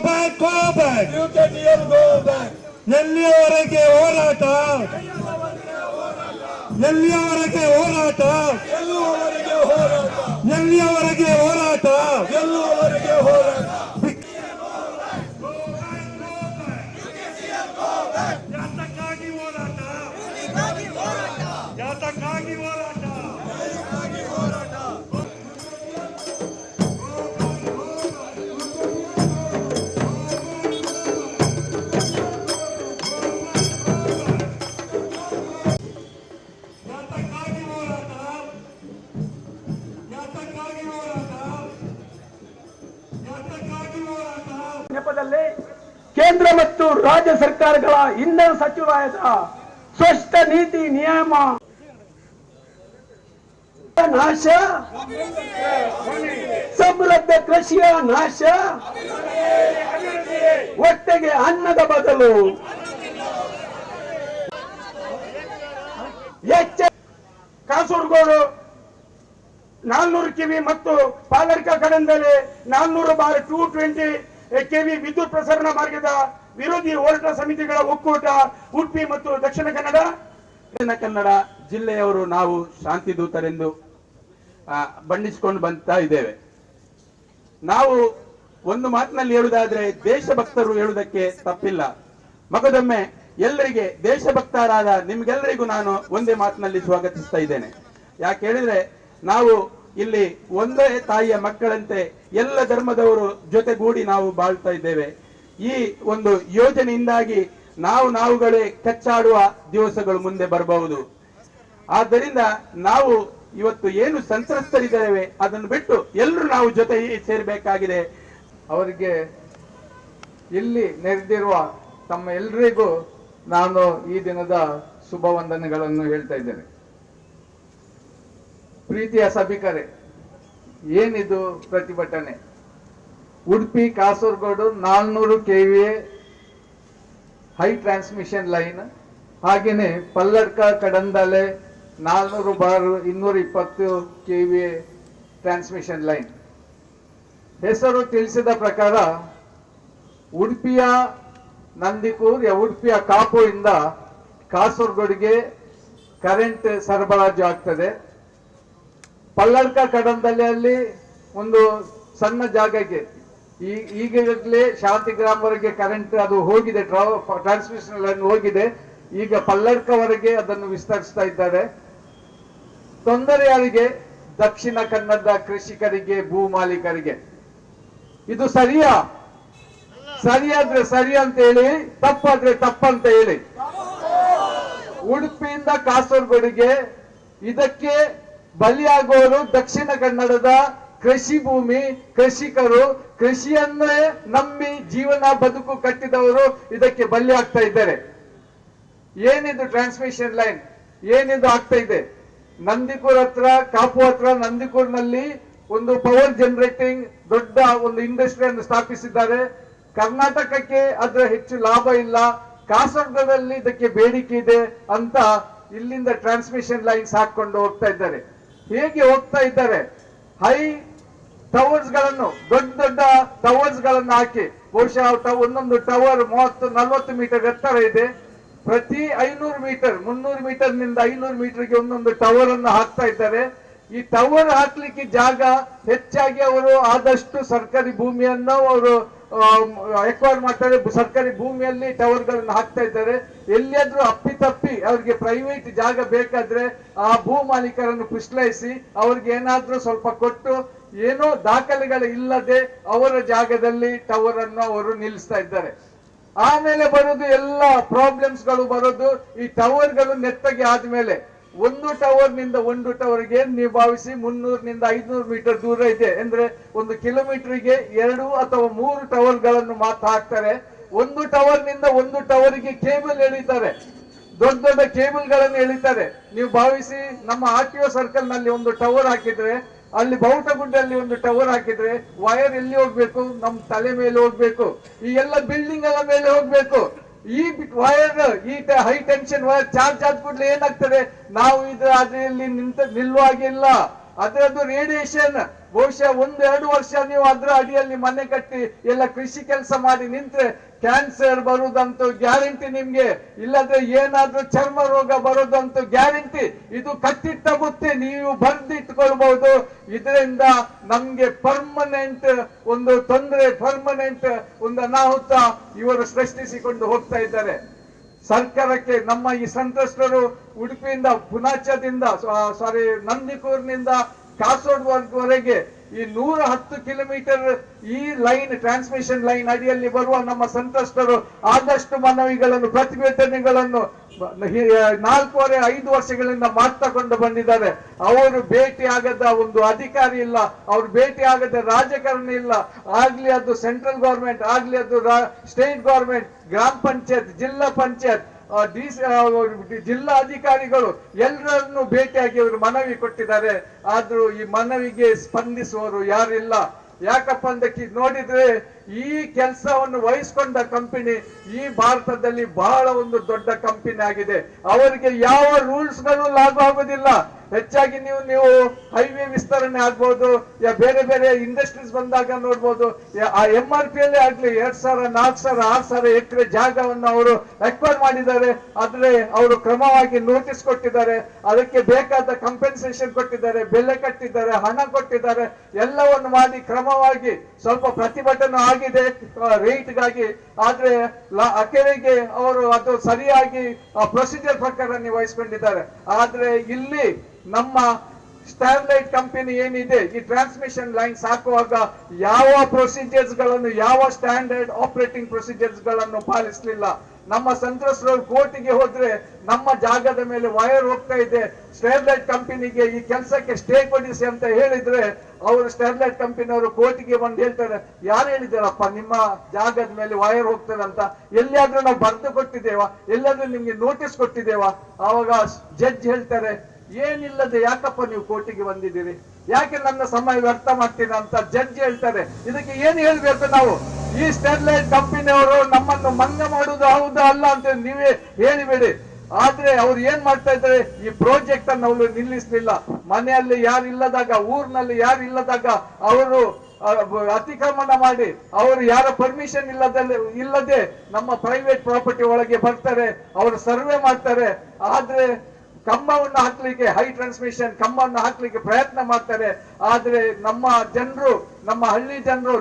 Back go back. U K T L go back. ಎಲ್ಲಿಯವರೆಗೆ ಹೋರಾಟ, ಎಲ್ಲಿಯವರೆಗೆ ಹೋರಾಟ, ಗೆಲ್ಲುವವರೆಗೆ ಹೋರಾಟ, ಎಲ್ಲಿಯವರೆಗೆ ಹೋರಾಟ, ಗೆಲ್ಲುವವರೆಗೆ ಹೋರಾಟ. ಯಾತಕ್ಕಾಗಿ ಹೋರಾಟ, ಯಾತಕ್ಕಾಗಿ ಹೋರಾಟ. ನೆಪದಲ್ಲಿ ಕೇಂದ್ರ ಮತ್ತು ರಾಜ್ಯ ಸರ್ಕಾರಗಳ ಇಂಧನ ಸಚಿವಾಲಯದ ಸ್ಪಷ್ಟ ನೀತಿ ನಿಯಮ ನಾಶ, ಸಮೃದ್ಧ ಕೃಷಿಯ ನಾಶ, ಹೊಟ್ಟೆಗೆ ಅನ್ನದ ಬದಲು ಕಾಸರಗೋಡು 400 ಕೆವಿ ಮತ್ತು ಪಾಲರ್ಕ ಕಡಂದಲ್ಲಿ 400/220 ಕೆವಿ ವಿದ್ಯುತ್ ಪ್ರಸರಣ ಮಾರ್ಗದ ವಿರೋಧಿ ಹೋರಾಟ ಸಮಿತಿಗಳ ಒಕ್ಕೂಟ ಉಡುಪಿ ಮತ್ತು ದಕ್ಷಿಣ ಕನ್ನಡ ಜಿಲ್ಲೆಯವರು ನಾವು ಶಾಂತಿ ದೂತರೆಂದು ಬಣ್ಣಿಸಿಕೊಂಡು ಬಂತಾ ಇದ್ದೇವೆ. ನಾವು ಒಂದು ಮಾತಿನಲ್ಲಿ ಹೇಳುವುದಾದ್ರೆ ದೇಶಭಕ್ತರು ಹೇಳುವುದಕ್ಕೆ ತಪ್ಪಿಲ್ಲ. ಮಗದೊಮ್ಮೆ ಎಲ್ಲರಿಗೆ ದೇಶಭಕ್ತರಾದ ನಿಮ್ಗೆಲ್ಲರಿಗೂ ನಾನು ಒಂದೇ ಮಾತಿನಲ್ಲಿ ಸ್ವಾಗತಿಸ್ತಾ ಇದ್ದೇನೆ. ಯಾಕೆ ಹೇಳಿದ್ರೆ ನಾವು ಇಲ್ಲಿ ಒಂದೇ ತಾಯಿಯ ಮಕ್ಕಳಂತೆ ಎಲ್ಲ ಧರ್ಮದವರು ಜೊತೆಗೂಡಿ ನಾವು ಬಾಳ್ತಾ ಇದ್ದೇವೆ. ಈ ಒಂದು ಯೋಜನೆಯಿಂದಾಗಿ ನಾವುಗಳೇ ಕಚ್ಚಾಡುವ ದಿವಸಗಳು ಮುಂದೆ ಬರಬಹುದು. ಆದ್ದರಿಂದ ನಾವು ಇವತ್ತು ಏನು ಸಂತ್ರಸ್ತರಿದ್ದೇವೆ ಅದನ್ನು ಬಿಟ್ಟು ಎಲ್ಲರೂ ನಾವು ಜೊತೆ ಸೇರಬೇಕಾಗಿದೆ. ಅವರಿಗೆ ಇಲ್ಲಿ ನೆರೆದಿರುವ ತಮ್ಮ ಎಲ್ಲರಿಗೂ ನಾನು ಈ ದಿನದ ಶುಭ ವಂದನೆಗಳನ್ನು ಹೇಳ್ತಾ ಇದ್ದೇನೆ. ಪ್ರೀತಿಯ ಸಭಿಕರೇ, ಏನಿದು ಪ್ರತಿಭಟನೆ? Udupi Kasaragod 400 KVA high transmission line, ಹಾಗೇನೆ ಪಲ್ಲಡ್ಕ ಕಡಂದಲೆ 400/220 ಕೆವಿಎ ಟ್ರಾನ್ಸ್ಮಿಷನ್ ಲೈನ್. ಹೆಸರು ತಿಳಿಸಿದ ಪ್ರಕಾರ ಉಡುಪಿಯ ನಂದಿಕೂರ್ ಉಡುಪಿಯ ಕಾಪು ಇಂದ ಕಾಸರಗೋಡಿಗೆ ಕರೆಂಟ್ ಸರಬರಾಜು ಆಗ್ತದೆ. ಪಲ್ಲಡ್ಕ ಕಡಂದಲೆಯಲ್ಲಿ ಒಂದು ಸಣ್ಣ ಜಾಗಕ್ಕೆ ಈಗಾಗಲೇ ಶಾಂತಿಗ್ರಾಮವರೆಗೆ ಕರೆಂಟ್ ಅದು ಹೋಗಿದೆ, ಟ್ರಾನ್ಸ್ಮಿಷನ್ ಲೈನ್ ಹೋಗಿದೆ. ಈಗ ಪಲ್ಲಡ್ಕವರೆಗೆ ಅದನ್ನು ವಿಸ್ತರಿಸ್ತಾ ಇದ್ದಾರೆ. ತೊಂದರೆ ಯಾರಿಗೆ? ದಕ್ಷಿಣ ಕನ್ನಡದ ಕೃಷಿಕರಿಗೆ, ಭೂ ಮಾಲೀಕರಿಗೆ. ಇದು ಸರಿಯಾ? ಸರಿಯಾದ್ರೆ ಸರಿ ಅಂತ ಹೇಳಿ, ತಪ್ಪಾದ್ರೆ ತಪ್ಪಂತ ಹೇಳಿ. ಉಡುಪಿಯಿಂದ ಕಾಸರಗೋಡಿಗೆ ಇದಕ್ಕೆ ಬಲಿಯಾಗುವವರು ದಕ್ಷಿಣ ಕನ್ನಡದ ಕೃಷಿ ಭೂಮಿ, ಕೃಷಿಕರು, ಕೃಷಿಯನ್ನೇ ನಂಬಿ ಜೀವನ ಬದುಕು ಕಟ್ಟಿದವರು ಇದಕ್ಕೆ ಬಲಿ ಆಗ್ತಾ ಇದ್ದಾರೆ. ಏನಿದು ಟ್ರಾನ್ಸ್ಮಿಷನ್ ಲೈನ್, ಏನಿದು ಆಗ್ತಾ ಇದೆ? ನಂದಿಕೂರ್ ಹತ್ರ, ಕಾಪು ಹತ್ರ ನಂದಿಕೂರ್ನಲ್ಲಿ ಒಂದು ಪವರ್ ಜನರೇಟಿಂಗ್ ದೊಡ್ಡ ಒಂದು ಇಂಡಸ್ಟ್ರಿಯನ್ನು ಸ್ಥಾಪಿಸಿದ್ದಾರೆ. ಕರ್ನಾಟಕಕ್ಕೆ ಅದರ ಹೆಚ್ಚು ಲಾಭ ಇಲ್ಲ, ಕಾಸರಗೋಡಲ್ಲಿ ಇದಕ್ಕೆ ಬೇಡಿಕೆ ಇದೆ ಅಂತ ಇಲ್ಲಿಂದ ಟ್ರಾನ್ಸ್ಮಿಷನ್ ಲೈನ್ಸ್ ಹಾಕೊಂಡು ಹೋಗ್ತಾ ಇದ್ದಾರೆ. ಹೇಗೆ ಹೋಗ್ತಾ ಇದ್ದಾರೆ? ಹೈ ಟವರ್ಸ್ ಗಳನ್ನು, ದೊಡ್ಡ ದೊಡ್ಡ ಟವರ್ಸ್ ಗಳನ್ನು ಹಾಕಿ, ಬಹುಶಃ ಒಂದೊಂದು ಟವರ್ 30-40 ಮೀಟರ್ ಎತ್ತರ ಇದೆ. ಪ್ರತಿ 500 ಮೀಟರ್, 300 ಮೀಟರ್ ನಿಂದ 500 ಮೀಟರ್ಗೆ ಒಂದೊಂದು ಟವರ್ ಅನ್ನು ಹಾಕ್ತಾ ಇದ್ದಾರೆ. ಈ ಟವರ್ ಹಾಕ್ಲಿಕ್ಕೆ ಜಾಗ ಹೆಚ್ಚಾಗಿ ಅವರು ಆದಷ್ಟು ಸರ್ಕಾರಿ ಭೂಮಿಯನ್ನು ಅವರು ಎಕ್ವೈರ್ ಮಾಡ್ತಾರೆ. ಸರ್ಕಾರಿ ಭೂಮಿಯಲ್ಲಿ ಟವರ್ ಗಳನ್ನು ಹಾಕ್ತಾ ಇದ್ದಾರೆ. ಎಲ್ಲಿಯಾದ್ರೂ ಅಪ್ಪಿತಪ್ಪಿ ಅವ್ರಿಗೆ ಪ್ರೈವೇಟ್ ಜಾಗ ಬೇಕಾದ್ರೆ ಆ ಭೂ ಮಾಲೀಕರನ್ನು ಪುಷ್ಲೈಸಿ ಅವ್ರಿಗೆ ಏನಾದ್ರೂ ಸ್ವಲ್ಪ ಕೊಟ್ಟು, ಏನೋ ದಾಖಲೆಗಳು ಇಲ್ಲದೆ ಅವರ ಜಾಗದಲ್ಲಿ ಟವರ್ ಅನ್ನು ಅವರು ನಿಲ್ಲಿಸ್ತಾ ಇದ್ದಾರೆ. ಆಮೇಲೆ ಬರೋದು ಎಲ್ಲ ಪ್ರಾಬ್ಲಮ್ಸ್ ಗಳು ಬರೋದು ಈ ಟವರ್ ಗಳು ನೆತ್ತಗೆ ಆದ್ಮೇಲೆ. ಒಂದು ಟವರ್ ನಿಂದ ಒಂದು ಟವರ್ಗೆ ನೀವು ಭಾವಿಸಿ 300 - 500 ಮೀಟರ್ ದೂರ ಇದೆ ಅಂದ್ರೆ 1 ಕಿಲೋಮೀಟರ್ಗೆ 2 ಅಥವಾ 3 ಟವರ್ ಗಳನ್ನು ಮಾತ್ರ ಹಾಕ್ತಾರೆ. ಒಂದು ಟವರ್ ನಿಂದ ಒಂದು ಟವರ್ಗೆ ಕೇಬಲ್ ಎಳಿತಾರೆ, ದೊಡ್ಡ ದೊಡ್ಡ ಕೇಬಲ್ ಗಳನ್ನು ಎಳಿತಾರೆ. ನೀವು ಭಾವಿಸಿ, ನಮ್ಮ RTO ಸರ್ಕಲ್ ನಲ್ಲಿ ಒಂದು ಟವರ್ ಹಾಕಿದ್ರೆ, ಅಲ್ಲಿ ಬೌಟಗುಡ್ಡಲ್ಲಿ ಒಂದು ಟವರ್ ಹಾಕಿದ್ರೆ ವೈರ್ ಎಲ್ಲಿ ಹೋಗ್ಬೇಕು? ನಮ್ಮ ತಲೆ ಮೇಲೆ ಹೋಗ್ಬೇಕು, ಈ ಎಲ್ಲ ಬಿಲ್ಡಿಂಗ್ ಗಳ ಮೇಲೆ ಹೋಗ್ಬೇಕು. ಈ ವೈರ್, ಈ ಹೈ ಟೆನ್ಷನ್ ವೈರ್ ಚಾರ್ಜ್ ಆದ ಕೂಡಲೇ ಏನಾಗ್ತದೆ? ನಾವು ಇದರಲ್ಲಿ ನಿಲ್ಲುವಾಗಿಲ್ಲ. ಅದರದ್ದು ರೇಡಿಯೇಷನ್ ಬಹುಶಃ 1-2 ವರ್ಷ ನೀವು ಅದರ ಅಡಿಯಲ್ಲಿ ಮನೆ ಕಟ್ಟಿ ಎಲ್ಲ ಕೃಷಿ ಕೆಲಸ ಮಾಡಿ ನಿಂತ್ರೆ ಕ್ಯಾನ್ಸರ್ ಬರುವುದಂತೂ ಗ್ಯಾರಂಟಿ ನಿಮ್ಗೆ, ಇಲ್ಲದ್ರೆ ಏನಾದ್ರೂ ಚರ್ಮ ರೋಗ ಬರೋದಂತೂ ಗ್ಯಾರಂಟಿ. ಇದು ಕಟ್ಟಿಟ್ಟ ಬುತ್ತಿ, ನೀವು ಬರ್ದಿಟ್ಕೊಳ್ಬಹುದು. ಇದರಿಂದ ನಮ್ಗೆ ಪರ್ಮನೆಂಟ್ ಒಂದು ತೊಂದರೆ, ಪರ್ಮನೆಂಟ್ ಒಂದು ಅನಾಹುತ ಇವರು ಸೃಷ್ಟಿಸಿಕೊಂಡು ಹೋಗ್ತಾ ಇದ್ದಾರೆ. ಸರ್ಕಾರಕ್ಕೆ ನಮ್ಮ ಈ ಸಂತ್ರಸ್ತರು ಉಡುಪಿಯಿಂದ ಪುನಾಚದಿಂದ ನಂದಿಕೂರಿನಿಂದ ಕಾಸರಗೋಡುವರೆಗೆ ಈ 110 ಕಿಲೋಮೀಟರ್ ಈ ಲೈನ್, ಟ್ರಾನ್ಸ್ಮಿಷನ್ ಲೈನ್ ಅಡಿಯಲ್ಲಿ ಬರುವ ನಮ್ಮ ಸಂತ್ರಸ್ತರು ಆದಷ್ಟು ಮನವಿಗಳನ್ನು, ಪ್ರತಿಭಟನೆಗಳನ್ನು 4-5 ವರ್ಷಗಳಿಂದ ಮಾಡ್ತಕೊಂಡು ಬಂದಿದ್ದಾರೆ. ಅವರು ಭೇಟಿ ಆಗದ ಒಂದು ಅಧಿಕಾರಿ ಇಲ್ಲ, ಅವ್ರು ಭೇಟಿ ಆಗದ ರಾಜಕಾರಣಿ ಇಲ್ಲ. ಆಗ್ಲಿ ಅದು ಸೆಂಟ್ರಲ್ ಗವರ್ಮೆಂಟ್, ಆಗ್ಲಿ ಅದು ಸ್ಟೇಟ್ ಗವರ್ಮೆಂಟ್, ಗ್ರಾಮ ಪಂಚಾಯತ್, ಜಿಲ್ಲಾ ಪಂಚಾಯತ್, ಜಿಲ್ಲಾ ಅಧಿಕಾರಿಗಳು ಎಲ್ಲರನ್ನು ಭೇಟಿಯಾಗಿ ಅವರು ಮನವಿ ಕೊಟ್ಟಿದ್ದಾರೆ. ಆದ್ರೂ ಈ ಮನವಿಗೆ ಸ್ಪಂದಿಸುವವರು ಯಾರಿಲ್ಲ. ಯಾಕಪ್ಪ ಅಂತ ನೋಡಿದ್ರೆ ಈ ಕೆಲಸವನ್ನು ವಹಿಸಿಕೊಂಡ ಕಂಪನಿ ಈ ಭಾರತದಲ್ಲಿ ಬಹಳ ಒಂದು ದೊಡ್ಡ ಕಂಪನಿ ಆಗಿದೆ. ಅವರಿಗೆ ಯಾವ ರೂಲ್ಸ್ ಗಳು ಲಾಗು ಆಗೋದಿಲ್ಲ. ಹೆಚ್ಚಾಗಿ ನೀವು ಹೈವೇ ವಿಸ್ತರಣೆ ಆಗ್ಬೋದು, ಬೇರೆ ಬೇರೆ ಇಂಡಸ್ಟ್ರೀಸ್ ಬಂದಾಗ ನೋಡ್ಬೋದು, ಆ MRP ಅಲ್ಲೇ ಆಗ್ಲಿ 2,000, 4,000, 6,000 ಎಕರೆ ಜಾಗವನ್ನು ಅವರು ಎಕ್ವೈರ್ ಮಾಡಿದ್ದಾರೆ. ಆದ್ರೆ ಅವರು ಕ್ರಮವಾಗಿ ನೋಟಿಸ್ ಕೊಟ್ಟಿದ್ದಾರೆ, ಅದಕ್ಕೆ ಬೇಕಾದ ಕಂಪೆನ್ಸೇಷನ್ ಕೊಟ್ಟಿದ್ದಾರೆ, ಬೆಲೆ ಕಟ್ಟಿದ್ದಾರೆ, ಹಣ ಕೊಟ್ಟಿದ್ದಾರೆ, ಎಲ್ಲವನ್ನು ಮಾಡಿ ಕ್ರಮವಾಗಿ ಸ್ವಲ್ಪ ಪ್ರತಿಭಟನೆ ಆಗಿದೆ ರೇಟ್ಗಾಗಿ. ಆದ್ರೆ ಅಕೆರೆಗೆ ಅವರು ಅದು ಸರಿಯಾಗಿ ಪ್ರೊಸೀಜರ್ ಪ್ರಕಾರ ವಹಿಸಿಕೊಂಡಿದ್ದಾರೆ. ಆದ್ರೆ ಇಲ್ಲಿ ನಮ್ಮ ಸ್ಟರ್ಲೈಟ್ ಕಂಪನಿ ಏನಿದೆ, ಈ ಟ್ರಾನ್ಸ್ಮಿಷನ್ ಲೈನ್ಸ್ ಹಾಕುವಾಗ ಯಾವ ಪ್ರೊಸೀಜರ್ಸ್ ಗಳನ್ನು, ಯಾವ ಸ್ಟ್ಯಾಂಡರ್ಡ್ ಆಪರೇಟಿಂಗ್ ಪ್ರೊಸೀಜರ್ಸ್ ಗಳನ್ನು ಪಾಲಿಸಲಿಲ್ಲ. ನಮ್ಮ ಸಂತ್ರಸ್ತರು ಕೋರ್ಟಿಗೆ ಹೋದ್ರೆ ನಮ್ಮ ಜಾಗದ ಮೇಲೆ ವೈರ್ ಹೋಗ್ತಾ ಇದೆ, ಸ್ಟರ್ಲೈಟ್ ಕಂಪನಿಗೆ ಈ ಕೆಲಸಕ್ಕೆ ಸ್ಟೇ ಕೊಡಿಸಿ ಅಂತ ಹೇಳಿದ್ರೆ ಅವರು ಸ್ಟರ್ಲೈಟ್ ಕಂಪನಿಯವರು ಕೋರ್ಟಿಗೆ ಬಂದು ಹೇಳ್ತಾರೆ, ಯಾರು ಹೇಳಿದಾರಪ್ಪ ನಿಮ್ಮ ಜಾಗದ ಮೇಲೆ ವೈರ್ ಹೋಗ್ತದೆ ಅಂತ? ಎಲ್ಲಿಯಾದ್ರೂ ನಾವು ಬರೆದು ಕೊಟ್ಟಿದ್ದೇವಾ? ಎಲ್ಲಾದ್ರೂ ನಿಮ್ಗೆ ನೋಟಿಸ್ ಕೊಟ್ಟಿದ್ದೇವಾ? ಆವಾಗ ಜಡ್ಜ್ ಹೇಳ್ತಾರೆ, ಏನಿಲ್ಲದೆ ಯಾಕಪ್ಪ ನೀವು ಕೋರ್ಟಿಗೆ ಬಂದಿದ್ದೀರಿ, ಯಾಕೆ ನನ್ನ ಸಮಯ ವ್ಯರ್ಥ ಮಾಡ್ತೀರಾ ಅಂತ ಜಡ್ಜ್ ಹೇಳ್ತಾರೆ. ಇದಕ್ಕೆ ಏನು ಹೇಳ್ಬೇಕು ನಾವು? ಈ ಸ್ಟರ್ಲೈಟ್ ಕಂಪನಿಯವರು ನಮ್ಮನ್ನು ಮಂಗ ಮಾಡುವುದು ಹೌದಾ ಅಲ್ಲ ಅಂತ ನೀವೇ ಹೇಳಿಬಿಡಿ. ಆದ್ರೆ ಅವ್ರು ಏನ್ ಮಾಡ್ತಾ ಇದ್ದಾರೆ, ಈ ಪ್ರಾಜೆಕ್ಟ್ ಅನ್ನು ಅವರು ನಿಲ್ಲಿಸಲಿಲ್ಲ. ಮನೆಯಲ್ಲಿ ಯಾರು ಇಲ್ಲದಾಗ, ಊರಿನಲ್ಲಿ ಯಾರು ಇಲ್ಲದಾಗ ಅವರು ಅತಿಕ್ರಮಣ ಮಾಡಿ, ಅವರು ಯಾರ ಪರ್ಮಿಷನ್ ಇಲ್ಲದೆ ನಮ್ಮ ಪ್ರೈವೇಟ್ ಪ್ರಾಪರ್ಟಿ ಒಳಗೆ ಬರ್ತಾರೆ, ಅವರು ಸರ್ವೆ ಮಾಡ್ತಾರೆ. ಆದ್ರೆ ಕಂಬವನ್ನು ಹಾಕ್ಲಿಕ್ಕೆ, ಹೈ ಟ್ರಾನ್ಸ್ಮಿಷನ್ ಕಂಬವನ್ನು ಹಾಕ್ಲಿಕ್ಕೆ ಪ್ರಯತ್ನ ಮಾಡ್ತಾರೆ. ಆದ್ರೆ ನಮ್ಮ ಜನರು, ನಮ್ಮ ಹಳ್ಳಿ ಜನರು,